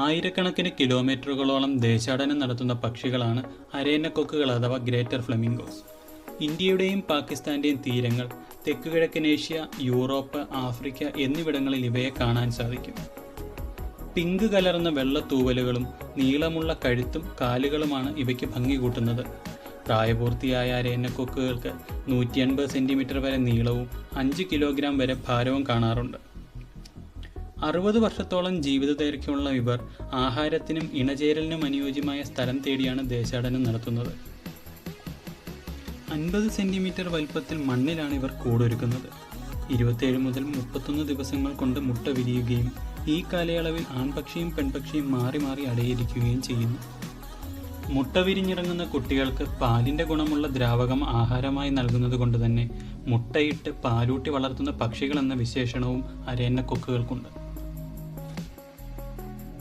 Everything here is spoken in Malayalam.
ആയിരക്കണക്കിന് കിലോമീറ്ററുകളോളം ദേശാടനം നടത്തുന്ന പക്ഷികളാണ് അരയന്നക്കൊക്കുകൾ അഥവാ ഗ്രേറ്റർ ഫ്ലെമിംഗോസ്. ഇന്ത്യയുടെയും പാകിസ്ഥാൻ്റെയും തീരങ്ങൾ, തെക്കുകിഴക്കൻ ഏഷ്യ, യൂറോപ്പ്, ആഫ്രിക്ക എന്നിവിടങ്ങളിൽ ഇവയെ കാണാൻ സാധിക്കും. പിങ്ക് കലർന്ന വെള്ളത്തൂവലുകളും നീളമുള്ള കഴുത്തും കാലുകളുമാണ് ഇവയ്ക്ക് ഭംഗി കൂട്ടുന്നത്. പ്രായപൂർത്തിയായ അരയന്നക്കൊക്കുകൾക്ക് 150 സെൻറ്റിമീറ്റർ വരെ നീളവും 5 കിലോഗ്രാം വരെ ഭാരവും കാണാറുണ്ട്. 60 വർഷത്തോളം ജീവിത ദൈർഘ്യമുള്ള ഇവർ ആഹാരത്തിനും ഇണചേരലിനും അനുയോജ്യമായ സ്ഥലം തേടിയാണ് ദേശാടനം നടത്തുന്നത്. 50 സെൻറ്റിമീറ്റർ വലുപ്പത്തിൽ മണ്ണിലാണ് ഇവർ കൂടൊരുക്കുന്നത്. 27 മുതൽ 31 ദിവസങ്ങൾ കൊണ്ട് മുട്ട വിരിയുകയും ഈ കാലയളവിൽ ആൺപക്ഷിയും പെൺപക്ഷിയും മാറി മാറി അടയിരിക്കുകയും ചെയ്യുന്നു. മുട്ട വിരിഞ്ഞിറങ്ങുന്ന കുട്ടികൾക്ക് പാലിൻ്റെ ഗുണമുള്ള ദ്രാവകം ആഹാരമായി നൽകുന്നത് കൊണ്ട് തന്നെ മുട്ടയിട്ട് പാലൂട്ടി വളർത്തുന്ന പക്ഷികൾ എന്ന വിശേഷണവും അരയന്നക്കൊക്കുകൾക്കുണ്ട്.